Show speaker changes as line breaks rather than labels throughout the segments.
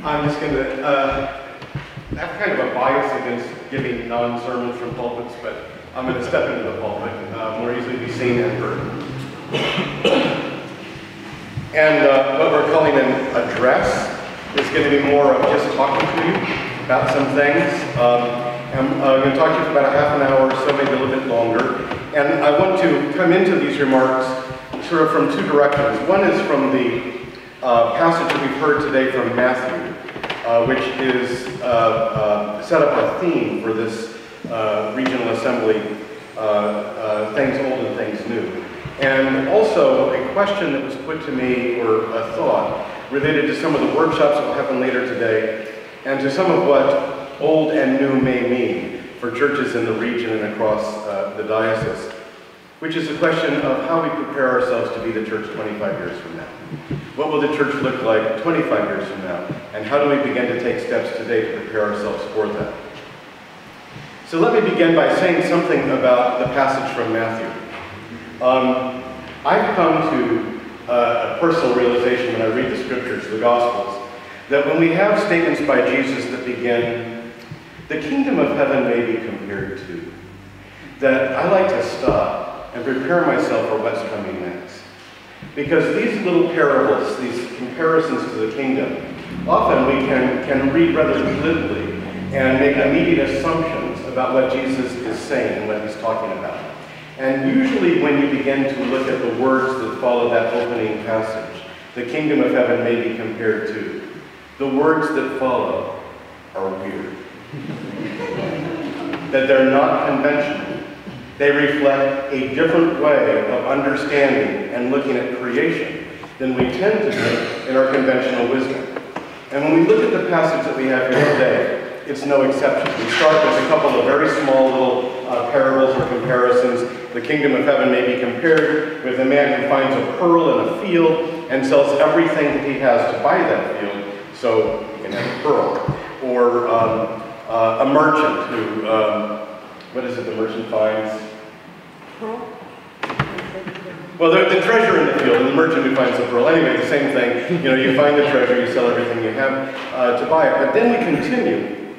I'm just going to I have kind of a bias against giving non-sermons from pulpits, but I'm going to step into the pulpit, more easily be seen and heard. And what we're calling an address is going to be more of just talking to you about some things. I'm going to talk to you for about a half an hour or so, maybe a little bit longer. And I want to come into these remarks sort of from two directions. One is from the passage that we've heard today from Matthew, which is set up a theme for this regional assembly, things old and things new. And also a question that was put to me, or a thought, related to some of the workshops that will happen later today, and to some of what old and new may mean for churches in the region and across the diocese, which is the question of how we prepare ourselves to be the church 25 years from now. What will the church look like 25 years from now? And how do we begin to take steps today to prepare ourselves for that? So let me begin by saying something about the passage from Matthew. I've come to a personal realization when I read the scriptures, the Gospels, that when we have statements by Jesus that begin, the kingdom of heaven may be compared to, that I like to stop and prepare myself for what's coming next. Because these little parables, these comparisons to the kingdom, often we can read rather glibly and make immediate assumptions about what Jesus is saying and what he's talking about. And usually when you begin to look at the words that follow that opening passage, the kingdom of heaven may be compared to, the words that follow are weird. That they're not conventional. They reflect a different way of understanding and looking at creation than we tend to do in our conventional wisdom. And when we look at the passage that we have here today, it's no exception. We start with a couple of very small little parables or comparisons. The kingdom of heaven may be compared with a man who finds a pearl in a field and sells everything that he has to buy that field so he can have a pearl. Or a merchant who, what is it the merchant finds? Pearl? Well, the treasure in the field, and the merchant who finds the pearl. Anyway, the same thing. You know, you find the treasure, you sell everything you have to buy it. But then we continue,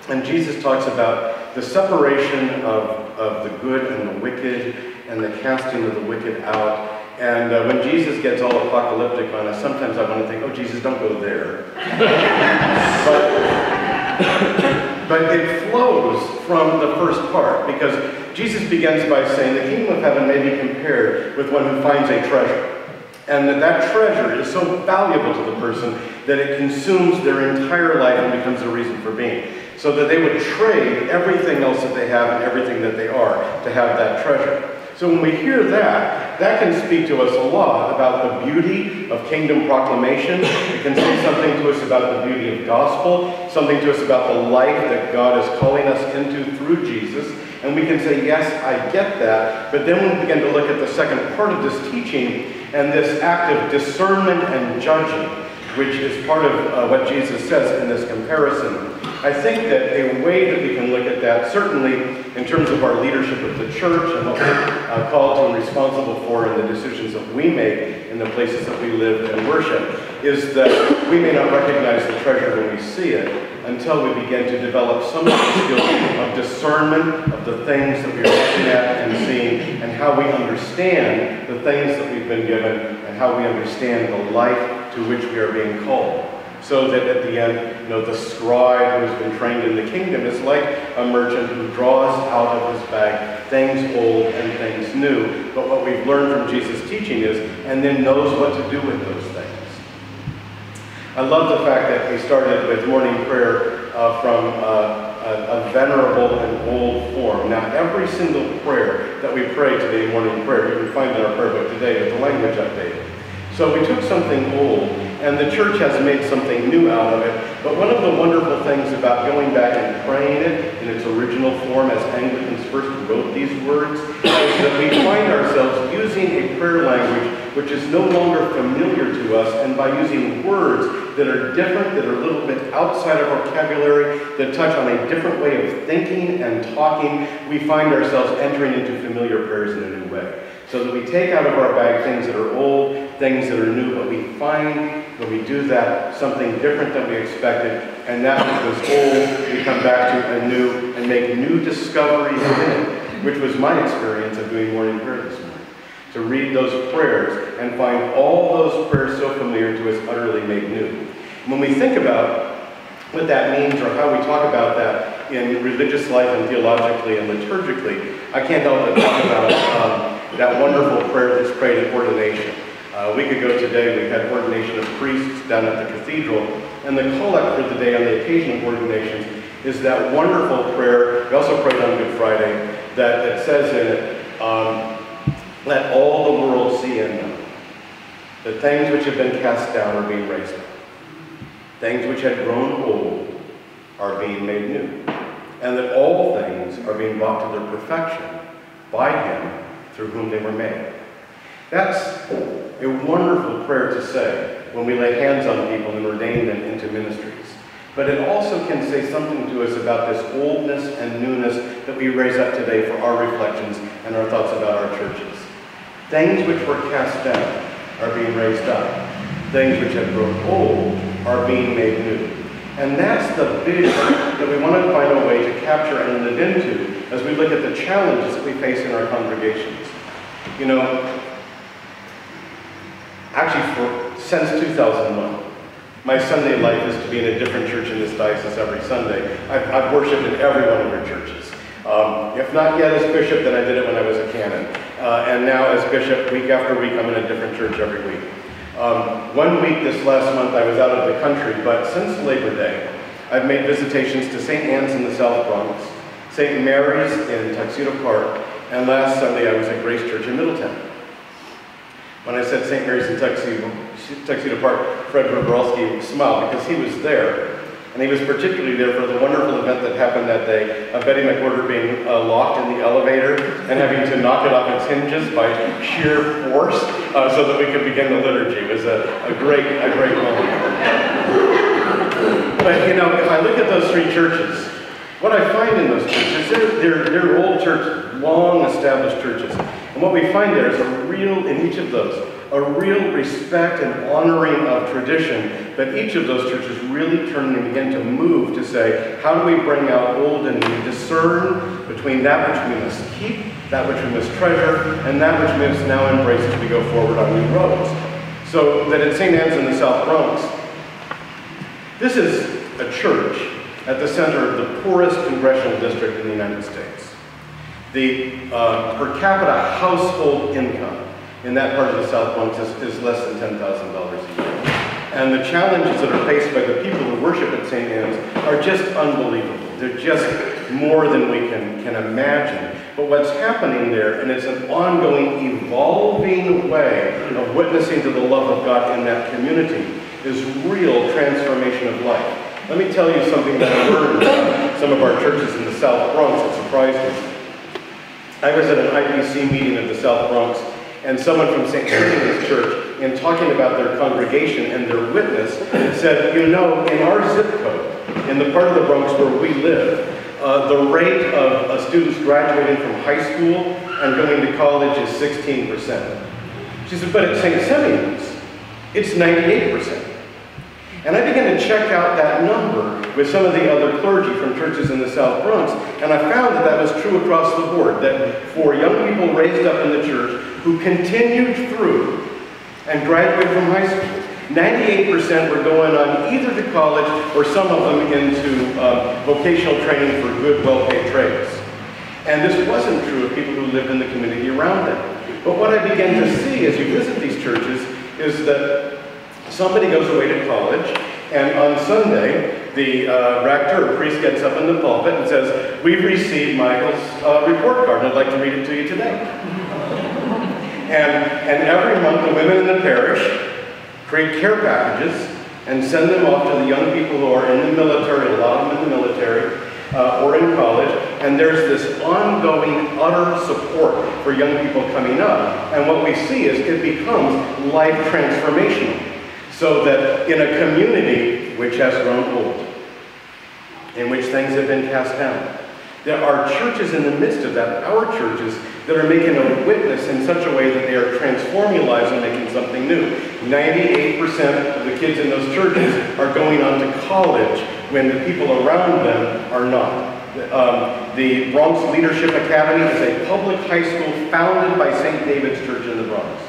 and Jesus talks about the separation of the good and the wicked, and the casting of the wicked out. And when Jesus gets all apocalyptic on us, sometimes I want to think, oh, Jesus, don't go there. But it flows from the first part, because Jesus begins by saying the kingdom of heaven may be compared with one who finds a treasure. And that treasure is so valuable to the person that it consumes their entire life and becomes a reason for being. So that they would trade everything else that they have and everything that they are to have that treasure. So when we hear that, that can speak to us a lot about the beauty of kingdom proclamation. It can say something to us about the beauty of gospel, something to us about the life that God is calling us into through Jesus. And we can say, yes, I get that. But then we begin to look at the second part of this teaching and this act of discernment and judging, which is part of what Jesus says in this comparison. I think that a way that we can look at that, certainly in terms of our leadership of the church and what we're called to and responsible for in the decisions that we make in the places that we live and worship, is that we may not recognize the treasure when we see it until we begin to develop some of the skills of discernment of the things that we are looking at and seeing, and how we understand the things that we've been given, and how we understand the life to which we are being called. So that at the end, you know, the scribe who has been trained in the kingdom is like a merchant who draws out of his bag things old and things new. But what we've learned from Jesus' teaching is, and then knows what to do with those things. I love the fact that we started with morning prayer from a venerable and old form. Now, every single prayer that we pray today, morning prayer, you can find in our prayer book today with the language updated. So we took something old, and the church has made something new out of it. But one of the wonderful things about going back and praying it in its original form, as Anglicans first wrote these words, is that we find ourselves using a prayer language which is no longer familiar to us, and by using words that are different, that are a little bit outside of our vocabulary, that touch on a different way of thinking and talking, we find ourselves entering into familiar prayers in a new way. So that we take out of our bag things that are old, things that are new, but we find, when we do that, something different than we expected, and that which was old, we come back to anew and make new discoveries in it, which was my experience of doing morning prayer this morning. To read those prayers and find all those prayers so familiar to us, utterly made new. When we think about what that means or how we talk about that in religious life and theologically and liturgically, I can't help but talk about that wonderful prayer that's prayed at ordination. A week ago today, we had ordination of priests down at the cathedral, and the collect for the day on the occasion of ordinations is that wonderful prayer. We also prayed on Good Friday that says in it, let all the world see and know that things which have been cast down are being raised up. Things which had grown old are being made new, and that all things are being brought to their perfection by Him through whom they were made. That's a wonderful prayer to say when we lay hands on people and ordain them into ministries. But it also can say something to us about this oldness and newness that we raise up today for our reflections and our thoughts about our churches. Things which were cast down are being raised up. Things which have grown old are being made new. And that's the vision that we want to find a way to capture and live into as we look at the challenges that we face in our congregations. You know, actually since 2001, my Sunday life is to be in a different church in this diocese every Sunday. I've worshiped in every one of your churches. If not yet as bishop, then I did it when I was a canon. And now as bishop, week after week, I'm in a different church every week. 1 week this last month I was out of the country, but since Labor Day, I've made visitations to St. Anne's in the South Bronx, St. Mary's in Tuxedo Park, and last Sunday I was at Grace Church in Middletown. When I said St. Mary's in Tuxedo Park, Fred Robrowski smiled because he was there. And he was particularly there for the wonderful event that happened that day of Betty McWhorter being locked in the elevator and having to knock it off its hinges by sheer force so that we could begin the liturgy. It was a great moment. But you know, if I look at those three churches, what I find in those churches, they're old churches, long established churches. And what we find there is in each of those, a real respect and honoring of tradition, that each of those churches really turn and begin to move to say, how do we bring out old and new, discern between that which we must keep, that which we must treasure, and that which we must now embrace as we go forward on new roads. So that at St. Anne's in the South Bronx, this is a church at the center of the poorest congressional district in the United States. The per capita household income in that part of the South Bronx is less than $10,000 a year. And the challenges that are faced by the people who worship at St. Anne's are just unbelievable. They're just more than we can imagine. But what's happening there, and it's an ongoing, evolving way of witnessing to the love of God in that community, is real transformation of life. Let me tell you something that I learned from some of our churches in the South Bronx that surprised me. I was at an IPC meeting in the South Bronx, and someone from St. Anne's Church, in talking about their congregation and their witness, said, you know, in our zip code, in the part of the Bronx where we live, the rate of students graduating from high school and going to college is 16%. She said, but at St. Simeon's, it's 98%. And I began to check out that number with some of the other clergy from churches in the South Bronx, and I found that that was true across the board, that for young people raised up in the church who continued through and graduated from high school, 98% were going on either to college or some of them into vocational training for good, well-paid trades. And this wasn't true of people who lived in the community around them. But what I began to see as you visit these churches is that somebody goes away to college, and on Sunday, the rector or priest gets up in the pulpit and says, we've received Michael's report card, and I'd like to read it to you today. And every month, the women in the parish create care packages and send them off to the young people who are in the military, a lot of them in the military, or in college, and there's this ongoing, utter support for young people coming up. And what we see is it becomes life transformational. So that in a community which has grown old, in which things have been cast down, There are churches in the midst of that, our churches, that are making a witness in such a way that they are transforming lives and making something new. 98% of the kids in those churches are going on to college when the people around them are not. The Bronx Leadership Academy is a public high school founded by St. David's Church in the Bronx.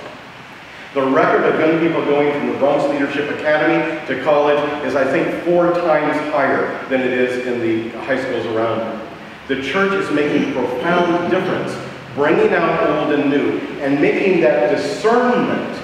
The record of young people going from the Bronx Leadership Academy to college is, I think, 4 times higher than it is in the high schools around it. The church is making a profound difference, bringing out old and new, and making that discernment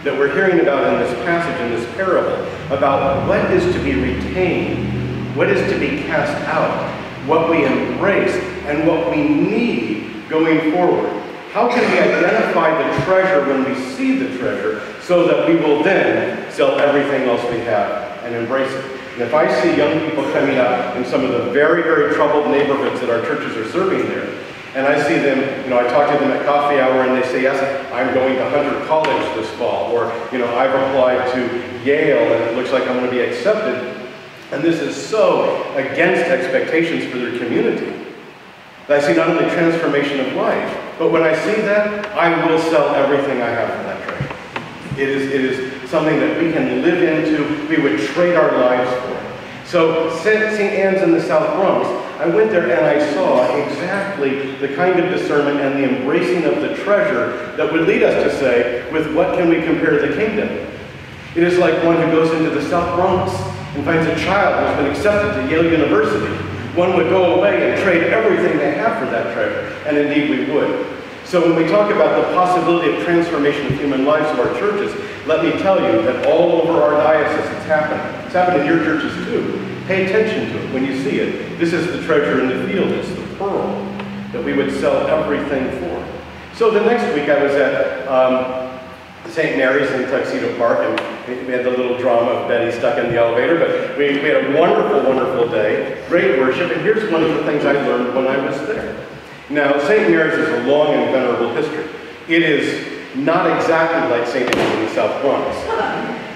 that we're hearing about in this passage, in this parable, about what is to be retained, what is to be cast out, what we embrace, and what we need going forward. How can we identify the treasure when we see the treasure so that we will then sell everything else we have and embrace it? And if I see young people coming up in some of the very, very troubled neighborhoods that our churches are serving there, and I see them, I talk to them at coffee hour and they say, yes, I'm going to Hunter College this fall, or, I've applied to Yale and it looks like I'm going to be accepted. And this is so against expectations for their community. I see not only transformation of life, but when I see that, I will sell everything I have for that treasure. It is something that we can live into. We would trade our lives for it. So St. Anne's in the South Bronx, I went there and I saw exactly the kind of discernment and the embracing of the treasure that would lead us to say, with what can we compare the kingdom? It is like one who goes into the South Bronx and finds a child who's been accepted to Yale University. One would go away and trade everything they have for that treasure, and indeed we would. So when we talk about the possibility of transformation of human lives to our churches, let me tell you that all over our diocese it's happening. It's happening in your churches too. Pay attention to it when you see it. This is the treasure in the field. It's the pearl that we would sell everything for. So the next week I was at St. Mary's in Tuxedo Park, and we had the little drama of Betty stuck in the elevator, but we had a wonderful, wonderful day, great worship, and here's one of the things I learned when I was there. Now, St. Mary's is a long and venerable history. It is not exactly like St. Anne's in the South Bronx.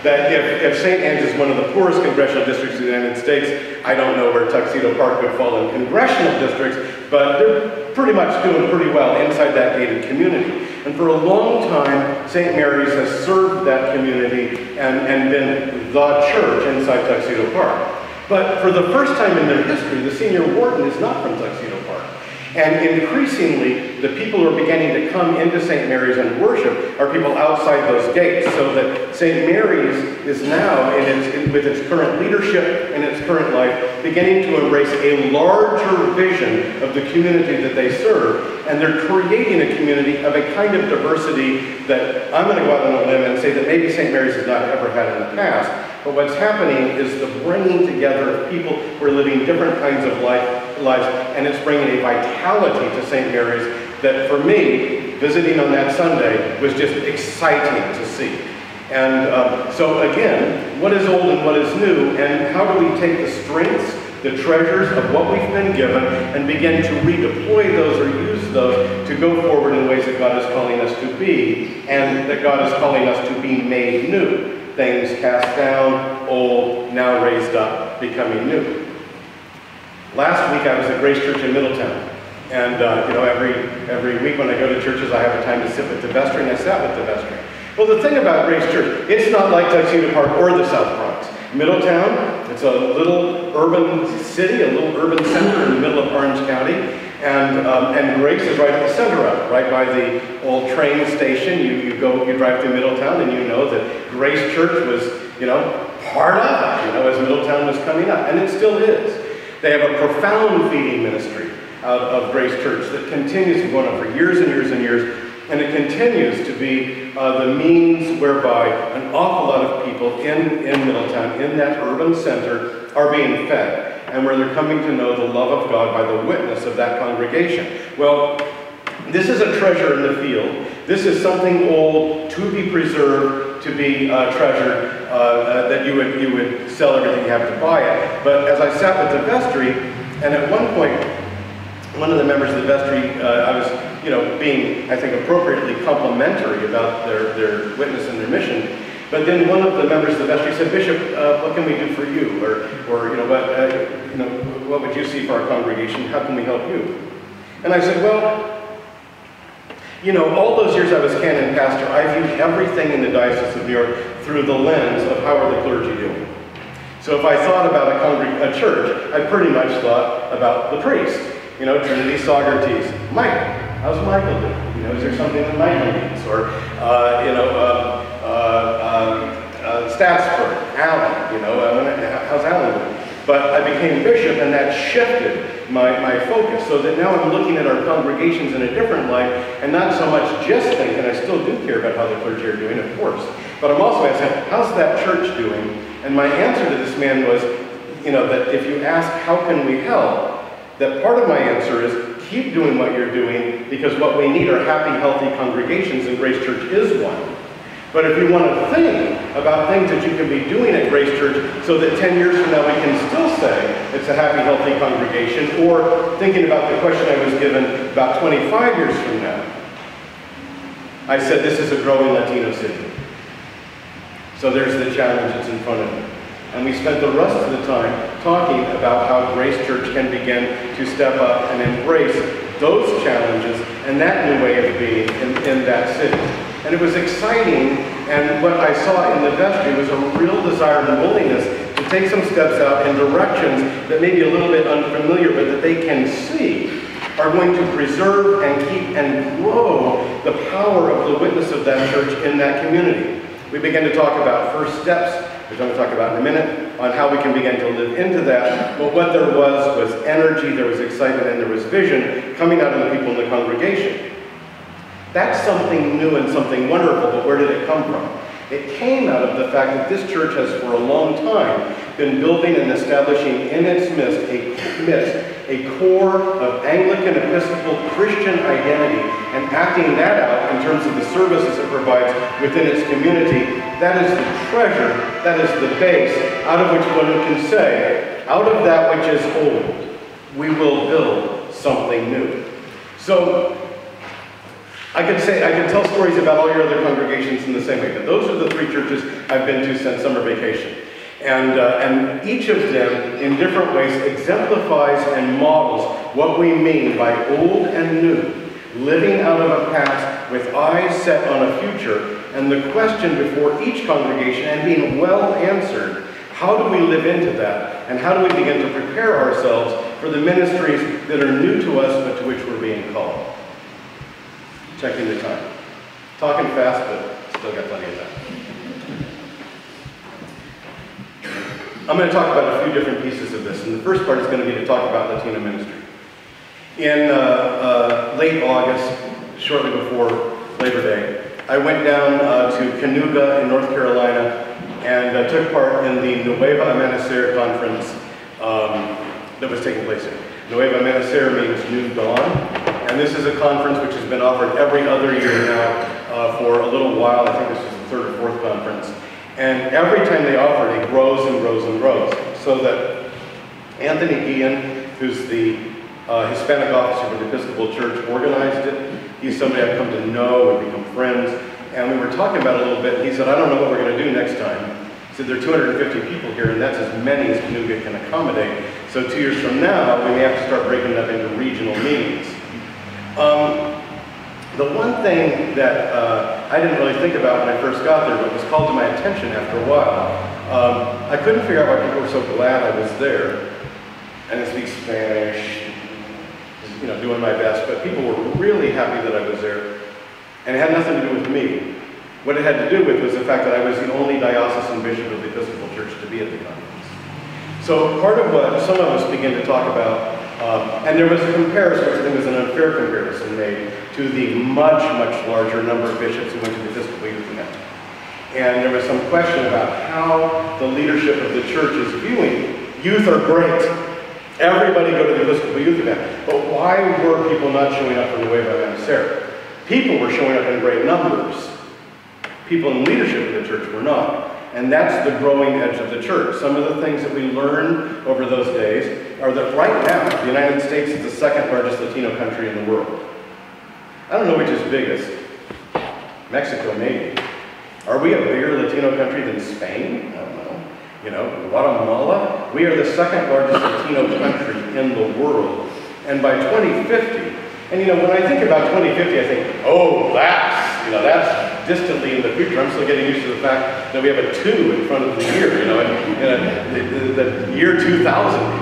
That if St. Anne's is one of the poorest congressional districts in the United States, I don't know where Tuxedo Park would fall in congressional districts, but they're pretty much doing pretty well inside that gated community. And for a long time, St. Mary's has served that community and been the church inside Tuxedo Park. But for the first time in their history, the senior warden is not from Tuxedo Park. And increasingly, the people who are beginning to come into St. Mary's and worship are people outside those gates, so that St. Mary's is now, with its current leadership and its current life, beginning to embrace a larger vision of the community that they serve. And they're creating a community of a kind of diversity that I'm going to go out on a limb and say that maybe St. Mary's has not ever had in the past. But what's happening is the bringing together of people who are living different kinds of lives, and it's bringing a vitality to St. Mary's that, for me, visiting on that Sunday was just exciting to see. And so again, what is old and what is new, and how do we take the strengths, the treasures of what we've been given, and begin to redeploy those or use those to go forward in ways that God is calling us to be, and that God is calling us to be made new. Things cast down, old, now raised up, becoming new. Last week I was at Grace Church in Middletown. And every week when I go to churches I have a time to sit with the vestry, and I sat with the vestry. Well, the thing about Grace Church, it's not like Tuxedo Park or the South Bronx. Middletown, it's a little urban city, a little urban center in the middle of Orange County. And Grace is right at the center of it, right by the old train station. You drive through Middletown, and you know that Grace Church was, part of it, as Middletown was coming up, and it still is. They have a profound feeding ministry of Grace Church that continues to go on for years and years and years, and it continues to be the means whereby an awful lot of people in Middletown, in that urban center, are being fed, and where they're coming to know the love of God by the witness of that congregation. Well, this is a treasure in the field. This is something old, to be preserved, to be treasured, that you would sell everything you have to buy it. But as I sat with the vestry, and at one point, one of the members of the vestry, I was being, I think, appropriately complimentary about their witness and their mission. But then one of the members of the vestry said, "Bishop, what can we do for you? Or what would you see for our congregation? How can we help you?" And I said, "Well, all those years I was canon pastor, I viewed everything in the Diocese of New York through the lens of how are the clergy doing. So if I thought about a church, I pretty much thought about the priest. Trinity Socrates, Michael. How's Michael doing? Is there something that Michael needs? Or Statsburg, Alan. How's Alan doing?" But I became bishop, and that shifted my focus, so that now I'm looking at our congregations in a different light, and not so much just thinking, I still do care about how the clergy are doing, of course, but I'm also asking, how's that church doing? And my answer to this man was, that if you ask, how can we help? That part of my answer is, keep doing what you're doing, because what we need are happy, healthy congregations, and Grace Church is one. But if you want to think about things that you can be doing at Grace Church so that 10 years from now we can still say it's a happy, healthy congregation, or thinking about the question I was given about 25 years from now, I said this is a growing Latino city. So there's the challenge that's in front of me. And we spent the rest of the time talking about how Grace Church can begin to step up and embrace those challenges and that new way of being in that city. And it was exciting, and what I saw in the vestry was a real desire and willingness to take some steps out in directions that may be a little bit unfamiliar, but that they can see are going to preserve and keep and grow the power of the witness of that church in that community. We began to talk about first steps, which I'm going to talk about in a minute, on how we can begin to live into that. But what there was energy, there was excitement, and there was vision coming out of the people in the congregation. That's something new and something wonderful, but where did it come from? It came out of the fact that this church has for a long time been building and establishing in its midst a core of Anglican Episcopal Christian identity, and acting that out in terms of the services it provides within its community. That is the treasure, that is the base, out of which one can say, out of that which is old, we will build something new. So, I could tell stories about all your other congregations in the same way, but those are the three churches I've been to since summer vacation. And each of them, in different ways, exemplifies and models what we mean by old and new, living out of a past with eyes set on a future, and the question before each congregation, and being well answered, how do we live into that, and how do we begin to prepare ourselves for the ministries that are new to us, but to which we're being called? Checking the time. Talking fast, but still got plenty of time. I'm going to talk about a few different pieces of this, and the first part is going to be to talk about Latino ministry. In late August, shortly before Labor Day, I went down to Cayuga in North Carolina and took part in the Nueva Amanecer conference that was taking place here. Nueva Amanecer means New Dawn, and this is a conference which has been offered every other year now for a little while. I think this is the third or fourth conference. And every time they offer it, it grows and grows and grows. So that Anthony Guillen, who's the Hispanic officer for the Episcopal Church, organized it. He's somebody I've come to know and become friends. And we were talking about it a little bit, and he said, I don't know what we're going to do next time. He said, there are 250 people here, and that's as many as Cayuga can accommodate. So 2 years from now, we may have to start breaking it up into regional meetings. The one thing that I didn't really think about when I first got there, but was called to my attention after a while, I couldn't figure out why people were so glad I was there. And I speak Spanish, doing my best, but people were really happy that I was there. And it had nothing to do with me. What it had to do with was the fact that I was the only diocesan bishop of the Episcopal Church to be at the conference. So part of what some of us began to talk about, and there was a comparison, which I think was an unfair comparison made, to the much, much larger number of bishops who went to the Episcopal Youth Event. And there was some question about how the leadership of the church is viewing youth are great. Everybody go to the Episcopal Youth Event. But why were people not showing up for Nueva Amanecer? People were showing up in great numbers. People in leadership of the church were not. And that's the growing edge of the church. Some of the things that we learned over those days are that right now, the United States is the second largest Latino country in the world. I don't know which is biggest. Mexico, maybe. Are we a bigger Latino country than Spain? I don't know. You know, Guatemala? We are the second largest Latino country in the world. And by 2050, and you know, when I think about 2050, I think, oh, that's distantly in the future. I'm still getting used to the fact that we have a 2 in front of the year, you know, and the year 2000.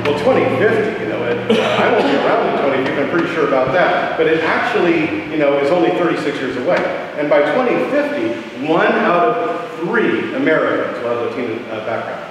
Well, 2050, you know, I won't be around in 2050, I'm pretty sure about that. But it actually, you know, is only 36 years away. And by 2050, 1 out of 3 Americans will have Latino background.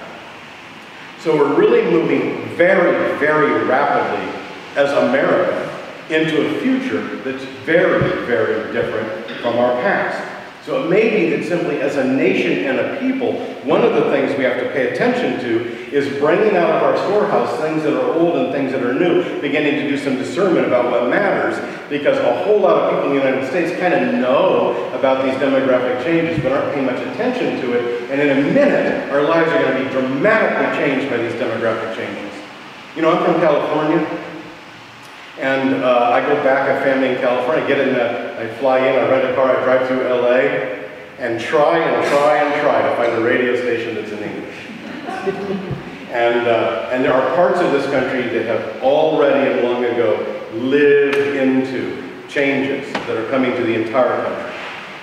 So we're really moving very, very rapidly as America into a future that's very, very different from our past. So it may be that simply as a nation and a people, one of the things we have to pay attention to is bringing out of our storehouse things that are old and things that are new, beginning to do some discernment about what matters, because a whole lot of people in the United States kind of know about these demographic changes but aren't paying much attention to it, and in a minute our lives are going to be dramatically changed by these demographic changes. You know, I'm from California. And I go back, I have family in California, I fly in, I rent a car, I drive through LA, and try to find a radio station that's in English. And there are parts of this country that have already and long ago lived into changes that are coming to the entire country.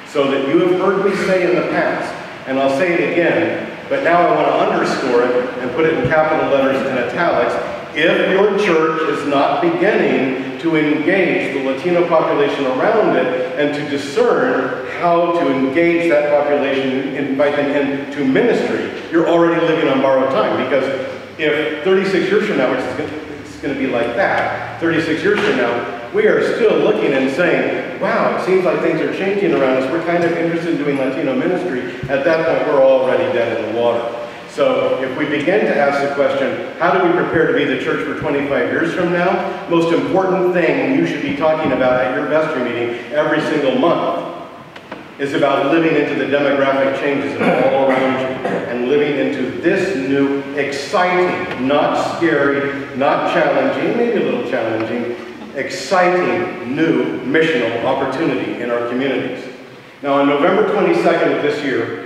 So that you have heard me say in the past, and I'll say it again, but now I want to underscore it and put it in capital letters and italics. If your church is not beginning to engage the Latino population around it and to discern how to engage that population, invite them into ministry, you're already living on borrowed time. Because if 36 years from now, it's going to be like that, 36 years from now, we are still looking and saying, wow, it seems like things are changing around us. We're kind of interested in doing Latino ministry. At that point, we're already dead in the water. So if we begin to ask the question, how do we prepare to be the church for 25 years from now? Most important thing you should be talking about at your vestry meeting every single month is about living into the demographic changes all around you and living into this new, exciting, not scary, not challenging, maybe a little challenging, exciting new missional opportunity in our communities. Now on November 22nd of this year,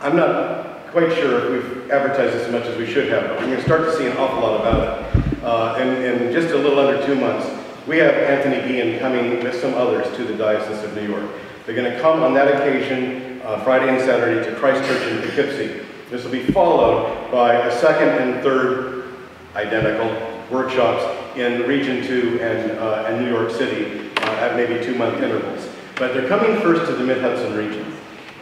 I'm not quite sure if we've advertised this as much as we should have, but we're going to start to see an awful lot about it. In just a little under 2 months, we have Anthony Guillen coming with some others to the Diocese of New York. They're going to come on that occasion, Friday and Saturday, to Christ Church in Poughkeepsie. This will be followed by a second and third identical workshops in Region 2 and New York City at maybe 2-month intervals. But they're coming first to the Mid-Hudson region.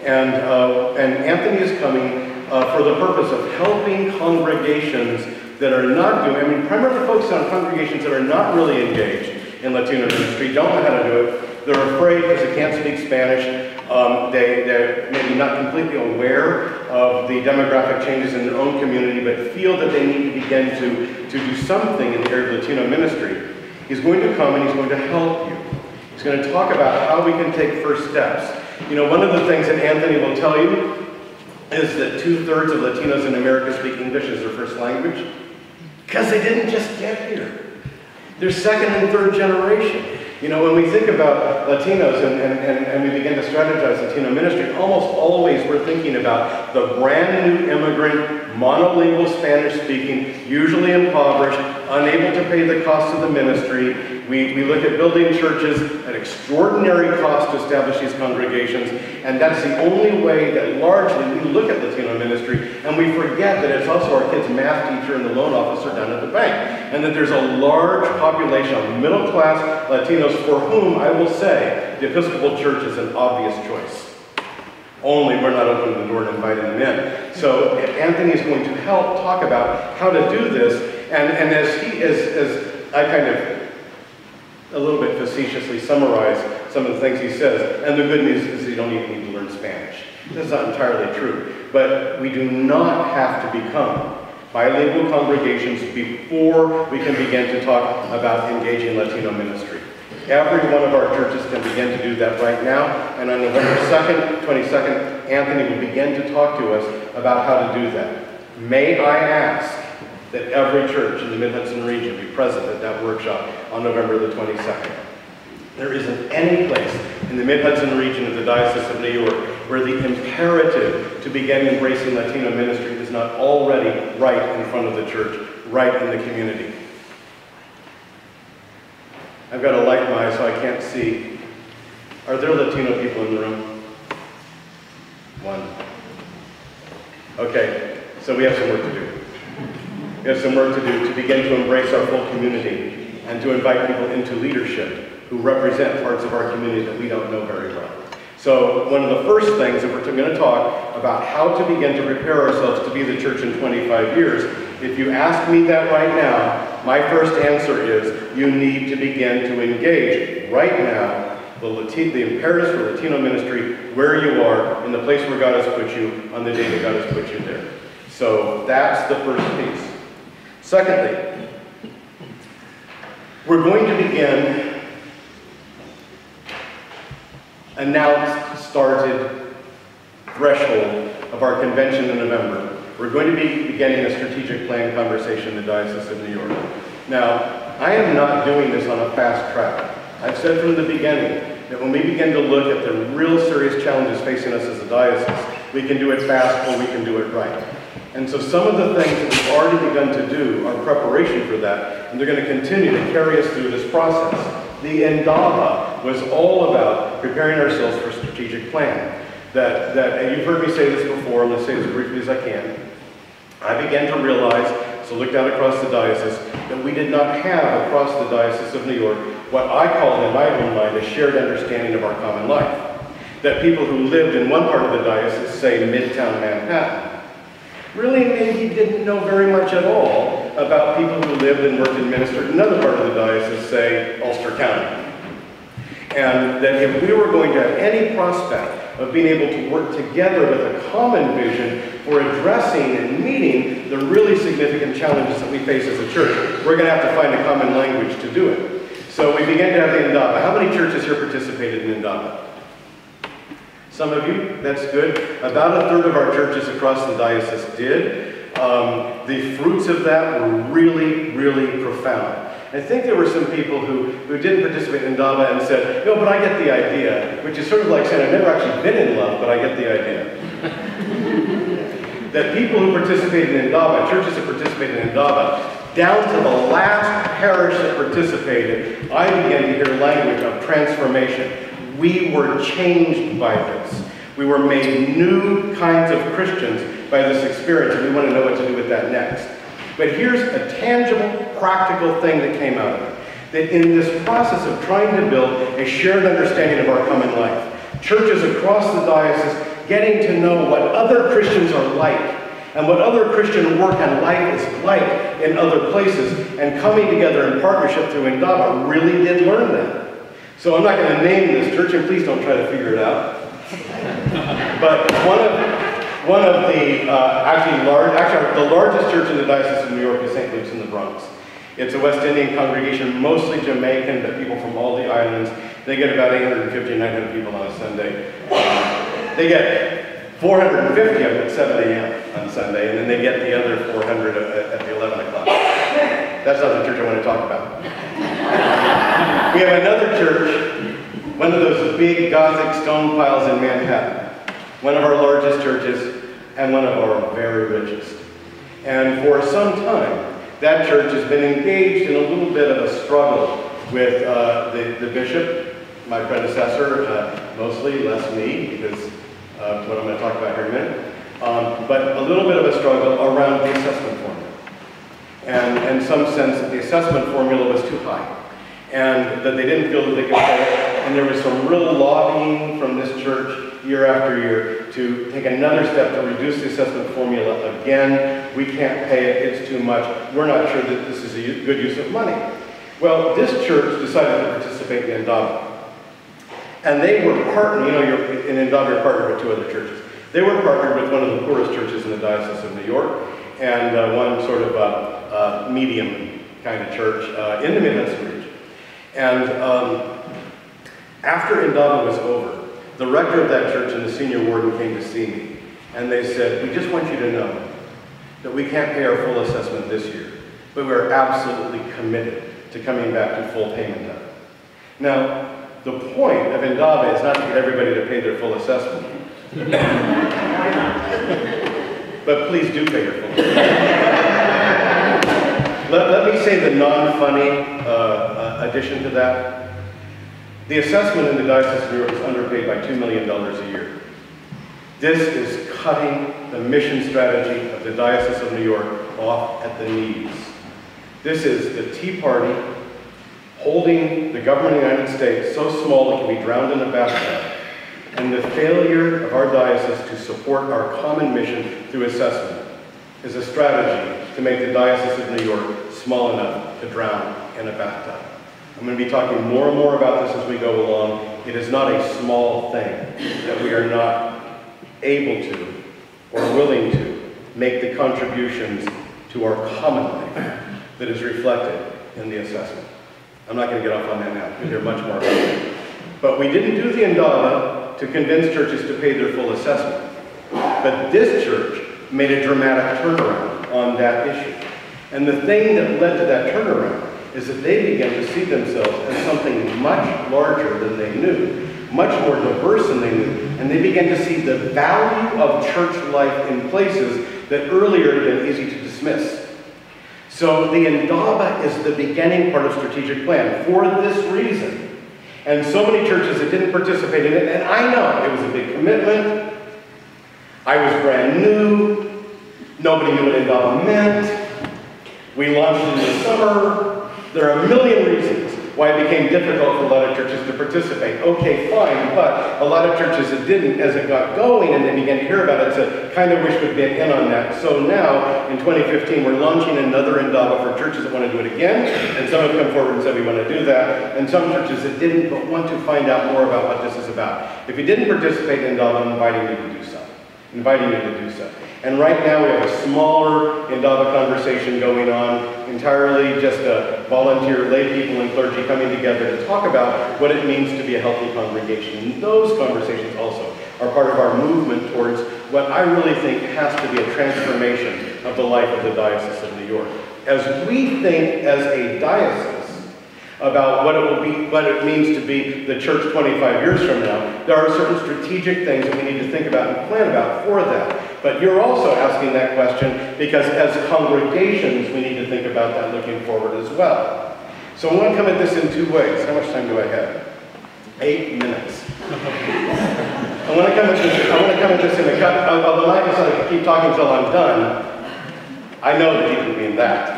And Anthony is coming for the purpose of helping congregations that are not doing, I mean, primarily focused on congregations that are not really engaged in Latino ministry, don't know how to do it. They're afraid because they can't speak Spanish. They're maybe not completely aware of the demographic changes in their own community, but feel that they need to begin to do something in the area of Latino ministry. He's going to come and he's going to help you. He's going to talk about how we can take first steps. You know, one of the things that Anthony will tell you is that 2/3 of Latinos in America speak English as their first language because they didn't just get here. They're second and third generation. You know, when we think about Latinos and we begin to strategize Latino ministry, almost always we're thinking about the brand new immigrant, monolingual Spanish-speaking, usually impoverished, unable to pay the cost of the ministry. We look at building churches at extraordinary cost to establish these congregations, and that's the only way that largely we look at Latino ministry, and we forget that it's also our kid's math teacher and the loan officer down at the bank, and that there's a large population of middle-class Latinos for whom, I will say, the Episcopal Church is an obvious choice. Only we're not opening the door and inviting them in. So Anthony is going to help talk about how to do this, and as I kind of a little bit facetiously summarize some of the things he says, and the good news is you don't even need to learn Spanish. That's not entirely true, but we do not have to become bilingual congregations before we can begin to talk about engaging Latino ministry. Every one of our churches can begin to do that right now, and on November 2nd, 22nd, Anthony will begin to talk to us about how to do that. May I ask that every church in the Mid-Hudson region be present at that workshop on November the 22nd. There isn't any place in the Mid-Hudson region of the Diocese of New York where the imperative to begin embracing Latino ministry is not already right in front of the church, right in the community. I've got a light in my eye so I can't see. Are there Latino people in the room? One. Okay, so we have some work to do. We have some work to do to begin to embrace our full community and to invite people into leadership who represent parts of our community that we don't know very well. So one of the first things that we're going to talk about how to begin to prepare ourselves to be the church in 25 years. If you ask me that right now, my first answer is you need to begin to engage right now the imperatives for Latino ministry where you are, in the place where God has put you, on the day that God has put you there. So that's the first piece. Secondly, we're going to begin announced, started, threshold of our convention in November. We're going to be beginning a strategic plan conversation in the Diocese of New York. Now, I am not doing this on a fast track. I've said from the beginning that when we begin to look at the real serious challenges facing us as a diocese, we can do it fast or we can do it right. And so some of the things that we've already begun to do are preparation for that, and they're going to continue to carry us through this process. The Endava was all about preparing ourselves for a strategic plan. And you've heard me say this before, I'm going to say this as briefly as I can. I began to realize, so looked out across the diocese, that we did not have across the Diocese of New York what I call in my own mind a shared understanding of our common life. That people who lived in one part of the diocese, say Midtown Manhattan, really maybe didn't know very much at all about people who lived and worked and ministered in another part of the diocese, say Ulster County. And that if we were going to have any prospect of being able to work together with a common vision for addressing and meeting the really significant challenges that we face as a church, we're going to have to find a common language to do it. So we began to have the Endava. How many churches here participated in Endava? Some of you, that's good. About a third of our churches across the diocese did. The fruits of that were really, really profound. I think there were some people who didn't participate in Endava and said, no, but I get the idea, which is sort of like saying, I've never actually been in love, but I get the idea. That people who participated in Endava, churches that participated in Endava, down to the last parish that participated, I began to hear language of transformation. We were changed by this. We were made new kinds of Christians by this experience, and we want to know what to do with that next. But here's a tangible, practical thing that came out of it. That in this process of trying to build a shared understanding of our common life, churches across the diocese getting to know what other Christians are like, and what other Christian work and life is like in other places, and coming together in partnership through Endava really did learn that. So I'm not going to name this church, and please don't try to figure it out. But one of the the largest church in the Diocese of New York is St. Luke's in the Bronx. It's a West Indian congregation, mostly Jamaican, but people from all the islands. They get about 850 or 900 people on a Sunday. They get 450 of them at 7 a.m. on Sunday, and then they get the other 400 at the 11 o'clock. That's not the church I want to talk about. We have another church, one of those big Gothic stone piles in Manhattan, one of our largest churches and one of our very richest. And for some time, that church has been engaged in a little bit of a struggle with the bishop, my predecessor, mostly, less me, because what I'm going to talk about here in a minute, but a little bit of a struggle around the assessment formula. And in some sense that the assessment formula was too high, and that they didn't feel that they could pay it. And there was some real lobbying from this church year after year to take another step to reduce the assessment formula again. We can't pay it, it's too much. We're not sure that this is a good use of money. Well, this church decided to participate in Endava. And they were partnered, in Endava you're partnered with two other churches. They were partnered with one of the poorest churches in the Diocese of New York, and one sort of medium kind of church in the Mid-Hudson region. And after Endava was over, the rector of that church and the senior warden came to see me. And they said, we just want you to know that we can't pay our full assessment this year, but we're absolutely committed to coming back to full payment of it. Now, The point of Indaba is not to get everybody to pay their full assessment. But please do pay your full assessment. Let me say the non-funny addition to that. The assessment in the Diocese of New York is underpaid by $2 million a year. This is cutting the mission strategy of the Diocese of New York off at the knees. This is the Tea Party holding the government of the United States so small it can be drowned in a bathtub, and the failure of our diocese to support our common mission through assessment is a strategy to make the Diocese of New York small enough to drown in a bathtub. I'm going to be talking more and more about this as we go along. It is not a small thing that we are not able to or willing to make the contributions to our common life that is reflected in the assessment. I'm not going to get off on that now, because there's much more about it. But we didn't do the Indaba to convince churches to pay their full assessment. But this church made a dramatic turnaround on that issue. And the thing that led to that turnaround is that they began to see themselves as something much larger than they knew, much more diverse than they knew, and they began to see the value of church life in places that earlier had been easy to dismiss. So the Indaba is the beginning part of strategic plan for this reason. And so many churches that didn't participate in it, and I know it was a big commitment. I was brand new. Nobody knew what Indaba meant. We launched in the summer. There are a million reasons why it became difficult for a lot of churches to participate. Okay, fine, but a lot of churches that didn't, as it got going and they began to hear about it, said, kind of wish we'd been in on that. So now, in 2015, we're launching another Indaba for churches that want to do it again, and some have come forward and said we want to do that, and some churches that didn't but want to find out more about what this is about. If you didn't participate in Indaba, I'm inviting you to do so. And right now we have a smaller Indaba conversation going on, entirely just volunteer lay people and clergy coming together to talk about what it means to be a healthy congregation. And those conversations also are part of our movement towards what I really think has to be a transformation of the life of the Diocese of New York. As we think as a diocese about what it means to be the church 25 years from now, there are certain strategic things that we need to think about and plan about for that. But you're also asking that question because as congregations, we need to think about that looking forward as well. So I want to come at this in two ways. How much time do I have? 8 minutes. I want to come at this in a cut. Although I decide to keep talking until I'm done, I know that you didn't mean that.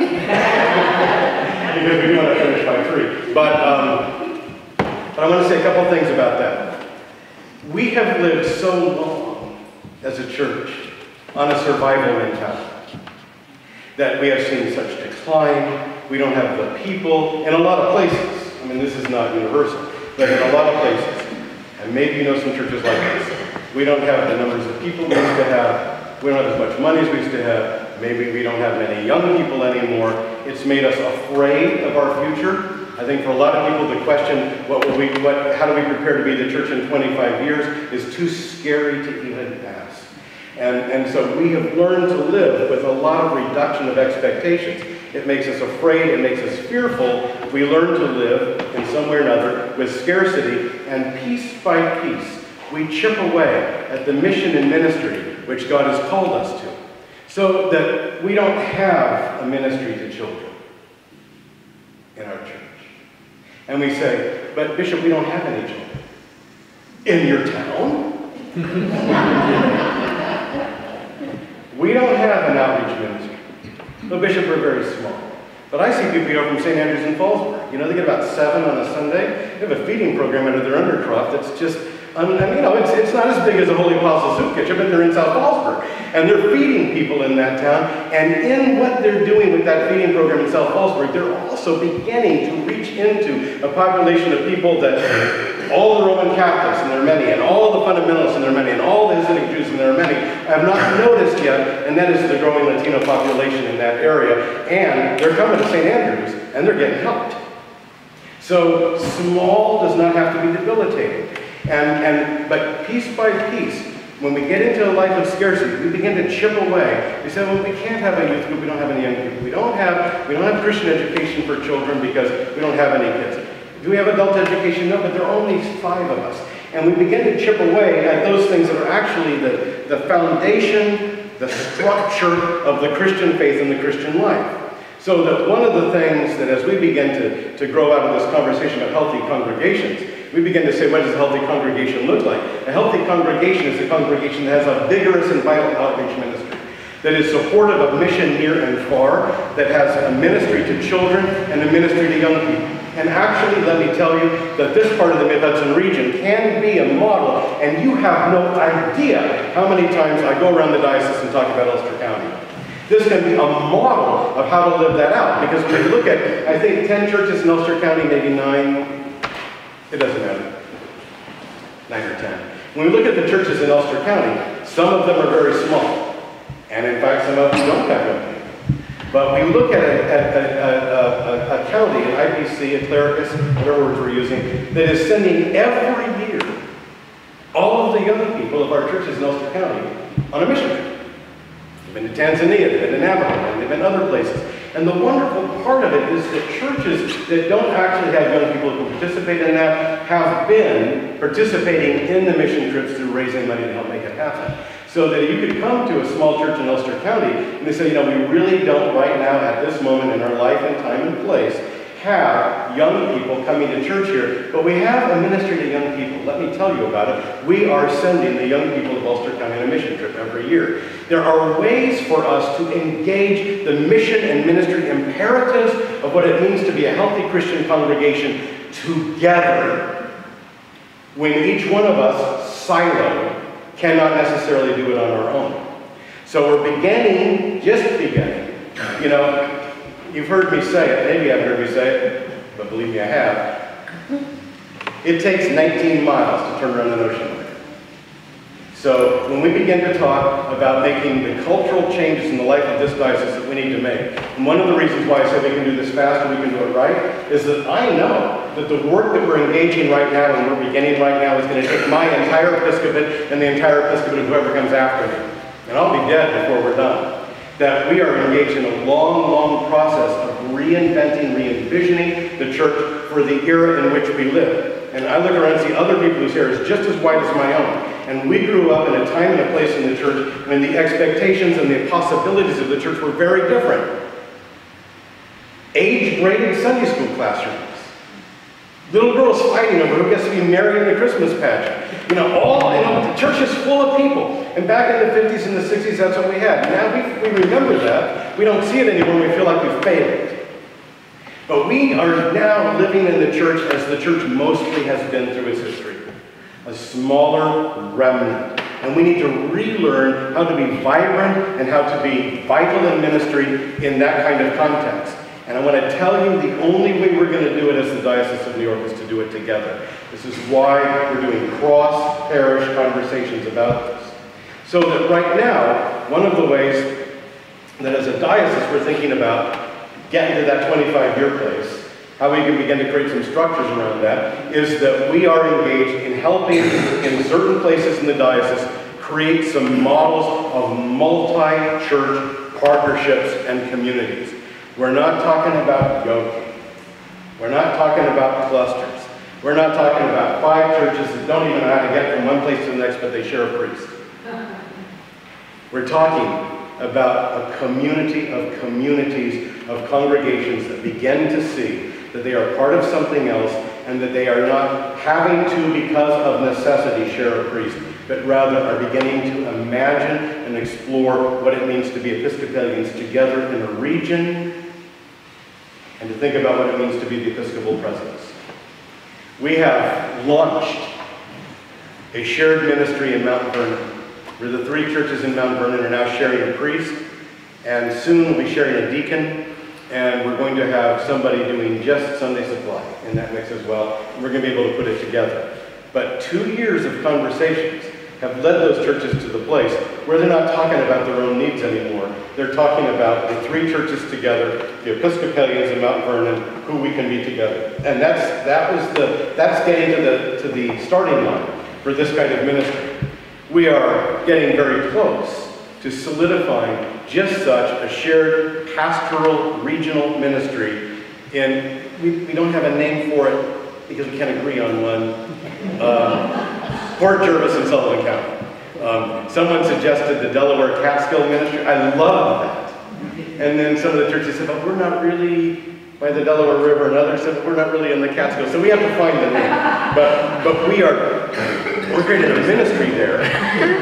Because we do want to finish by 3. But I want to say a couple things about that. We have lived so long as a church on a survival mentality that we have seen such decline. We don't have the people in a lot of places. I mean, this is not universal, but in a lot of places, and maybe you know some churches like this, we don't have the numbers of people we used to have. We don't have as much money as we used to have. Maybe we don't have many young people anymore. It's made us afraid of our future. I think for a lot of people, the question, how do we prepare to be the church in 25 years, is too scary to even ask. And so we have learned to live with a lot of reduction of expectations. It makes us afraid, it makes us fearful. We learn to live in some way or another with scarcity, and piece by piece, we chip away at the mission and ministry which God has called us to. So that we don't have a ministry to children in our church. And we say, but Bishop, we don't have any children. In your town? We don't have an outreach ministry. But Bishop, we're very small. But I see people here from St. Andrews in Fallsburg. You know, they get about 7 on a Sunday. They have a feeding program under their undercroft that's just, it's not as big as a Holy Apostle Soup Kitchen, but they're in South Fallsburg. And they're feeding people in that town. And in what they're doing with that feeding program in South Fallsburg, they're also beginning to reach into a population of people that all the Roman Catholics, and there are many, and all the fundamentalists, and there are many, and all the Hasidic Jews, and there are many, I have not noticed yet, and that is the growing Latino population in that area. And they're coming to St. Andrews, and they're getting helped. So small does not have to be debilitating. But piece by piece, when we get into a life of scarcity, we begin to chip away. We say, well, we can't have a youth group, we don't have any young people. We don't have Christian education for children because we don't have any kids. Do we have adult education? No, but there are only 5 of us. And we begin to chip away at those things that are actually the foundation, the structure of the Christian faith and the Christian life. So that one of the things that as we begin to grow out of this conversation of healthy congregations, we begin to say, what does a healthy congregation look like? A healthy congregation is a congregation that has a vigorous and vital outreach ministry, that is supportive of mission near and far, that has a ministry to children and a ministry to young people. And actually, let me tell you that this part of the Mid-Hudson region can be a model, and you have no idea how many times I go around the diocese and talk about Ulster County. This can be a model of how to live that out, because when you look at, I think, 10 churches in Ulster County, maybe 9, it doesn't matter, 9 or 10. When we look at the churches in Ulster County, some of them are very small, and in fact, some of them don't have young people. But we look at a county, an IPC, a clericus, whatever words we're using, that is sending every year all of the young people of our churches in Ulster County on a mission trip. They've been to Tanzania, they've been to Navajo, they've been other places. And the wonderful part of it is that churches that don't actually have young people who participate in that have been participating in the mission trips through raising money to help make it happen. So that you could come to a small church in Ulster County and they say, you know, we really don't right now at this moment in our life and time and place have young people coming to church here, but we have a ministry to young people. Let me tell you about it. We are sending the young people of Ulster County on a mission trip every year. There are ways for us to engage the mission and ministry imperatives of what it means to be a healthy Christian congregation together, when each one of us, siloed, cannot necessarily do it on our own. So we're just beginning. You know, you've heard me say it, maybe you haven't heard me say it, but believe me, I have. It takes 19 miles to turn around an ocean liner. So when we begin to talk about making the cultural changes in the life of this diocese that we need to make, and one of the reasons why I say we can do this fast and we can do it right, is that I know that the work that we're engaging right now and we're beginning right now is going to take my entire episcopate and the entire episcopate of whoever comes after me. And I'll be dead before we're done. That we are engaged in a long, long process of reinventing, re-envisioning the church for the era in which we live. And I look around and see other people whose hair is just as white as my own. And we grew up in a time and a place in the church when the expectations and the possibilities of the church were very different. Age-graded Sunday school classrooms. Little girls fighting over who gets to be married in the Christmas pageant. You know, the church is full of people. And back in the 50s and the 60s, that's what we had. Now we remember that. We don't see it anymore. We feel like we've failed. But we are now living in the church as the church mostly has been through its history. A smaller remnant. And we need to relearn how to be vibrant and how to be vital in ministry in that kind of context. And I want to tell you the only way we're going to do it as the Diocese of New York is to do it together. This is why we're doing cross-parish conversations about this. So that right now, one of the ways that as a diocese we're thinking about getting to that 25-year place, how we can begin to create some structures around that, is that we are engaged in helping in certain places in the diocese create some models of multi-church partnerships and communities. We're not talking about yoking. We're not talking about clusters. We're not talking about 5 churches that don't even know how to get from one place to the next, but they share a priest. We're talking about a community of communities of congregations that begin to see that they are part of something else and that they are not having to, because of necessity, share a priest, but rather are beginning to imagine and explore what it means to be Episcopalians together in a region and to think about what it means to be the Episcopal presence. We have launched a shared ministry in Mount Vernon, where the 3 churches in Mount Vernon are now sharing a priest, and soon we'll be sharing a deacon, and we're going to have somebody doing just Sunday supply in that mix as well, and we're going to be able to put it together. But 2 years of conversations have led those churches to the place where they're not talking about their own needs anymore. They're talking about the 3 churches together, the Episcopalians in Mount Vernon, who we can be together. And that's getting to the starting line for this kind of ministry. We are getting very close to solidifying just such a shared pastoral regional ministry. And we don't have a name for it because we can't agree on one. Port Jervis in Sullivan County. Someone suggested the Delaware Catskill Ministry. I love that. And then some of the churches said, but we're not really by the Delaware River, and others said, we're not really in the Catskills, so we have to find the name. But we're creating a ministry there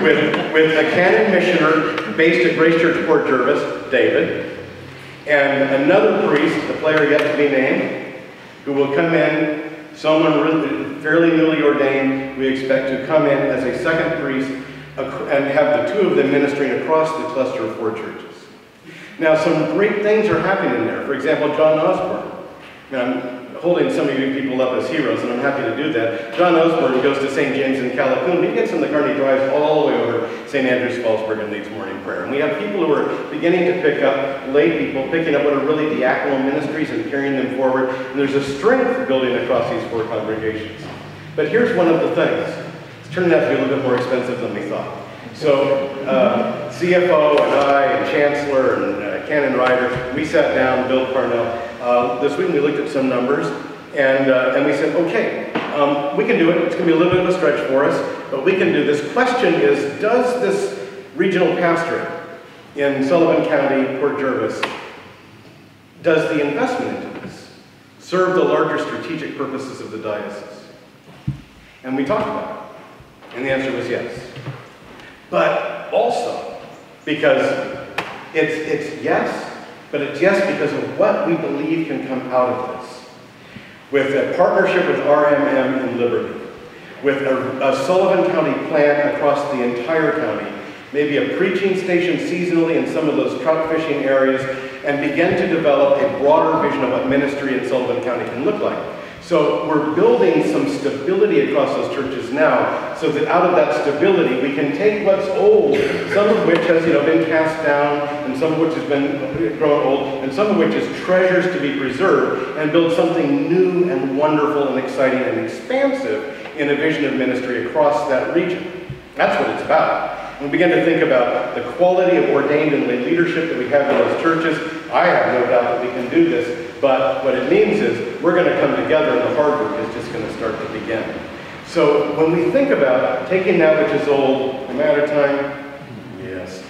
with a canon missioner based at Grace Church Port Jervis, David, and another priest, the player yet to be named, who will come in, someone really, fairly newly ordained, we expect to come in as a second priest and have the two of them ministering across the cluster of 4 churches. Now, some great things are happening there. For example, John Osborne. I'm holding some of you people up as heroes, and I'm happy to do that. John Osborne goes to St. James in Callicoon. He gets in the car and he drives all the way over St. Andrews, Fallsburg, and leads morning prayer. And we have people who are beginning to pick up, lay people, picking up what are really diaconal ministries and carrying them forward. And there's a strength building across these 4 congregations. But here's one of the things. It's turning out to be a little bit more expensive than we thought. So CFO and I and Chancellor and Canon Ryder, we sat down, Bill Parnell, this week and we looked at some numbers and we said, okay, we can do it. It's going to be a little bit of a stretch for us, but we can do this. Question is, does this regional pastorate in Sullivan County, Port Jervis, does the investment into this serve the larger strategic purposes of the diocese? And we talked about it, and the answer was yes. But also, because it's yes, but it's yes because of what we believe can come out of this. With a partnership with RMM in Liberty, with a Sullivan County plan across the entire county, maybe a preaching station seasonally in some of those trout fishing areas, and begin to develop a broader vision of what ministry in Sullivan County can look like. So we're building some stability across those churches now, so that out of that stability we can take what's old, some of which has been cast down, and some of which has been grown old, and some of which is treasures to be preserved, and build something new and wonderful and exciting and expansive in a vision of ministry across that region. That's what it's about. When we begin to think about the quality of ordained and lay leadership that we have in those churches, I have no doubt that we can do this. But what it means is we're going to come together and the hard work is just going to start to begin. So when we think about taking that which is old, am I out of time? Yes.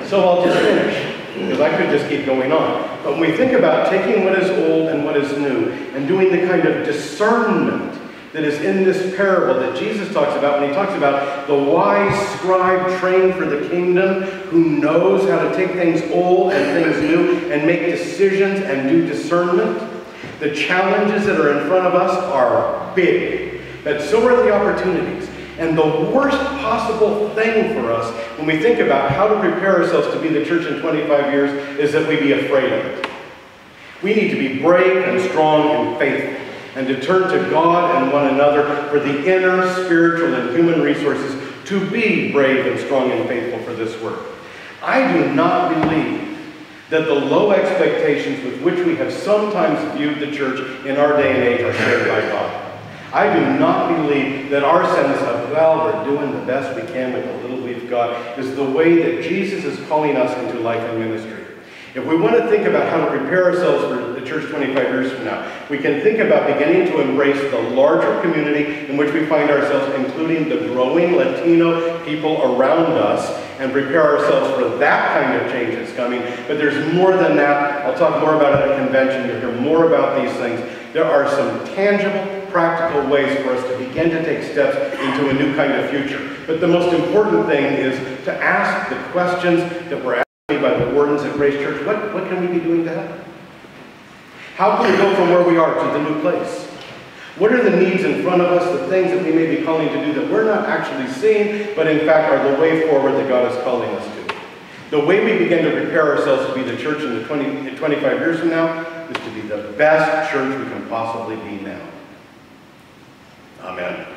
So I'll just finish, because I could just keep going on. But when we think about taking what is old and what is new and doing the kind of discernment that is in this parable that Jesus talks about when he talks about the wise scribe trained for the kingdom who knows how to take things old and things new and make decisions and do discernment. The challenges that are in front of us are big, but so are the opportunities. And the worst possible thing for us when we think about how to prepare ourselves to be the church in 25 years is that we be afraid of it. We need to be brave and strong and faithful, and to turn to God and one another for the inner, spiritual, and human resources to be brave and strong and faithful for this work. I do not believe that the low expectations with which we have sometimes viewed the church in our day and age are shared by God. I do not believe that our sense of, well, we're doing the best we can with the little we've got, is the way that Jesus is calling us into life and ministry. If we want to think about how to prepare ourselves for the church 25 years from now, we can think about beginning to embrace the larger community in which we find ourselves, including the growing Latino people around us, and prepare ourselves for that kind of change that's coming. But there's more than that. I'll talk more about it at a convention. You'll hear more about these things. There are some tangible, practical ways for us to begin to take steps into a new kind of future. But the most important thing is to ask the questions that we're asked by the wardens at Grace Church. What can we be doing to help? How can we go from where we are to the new place? What are the needs in front of us, the things that we may be calling to do that we're not actually seeing, but in fact are the way forward that God is calling us to? The way we begin to prepare ourselves to be the church in 25 years from now is to be the best church we can possibly be now. Amen.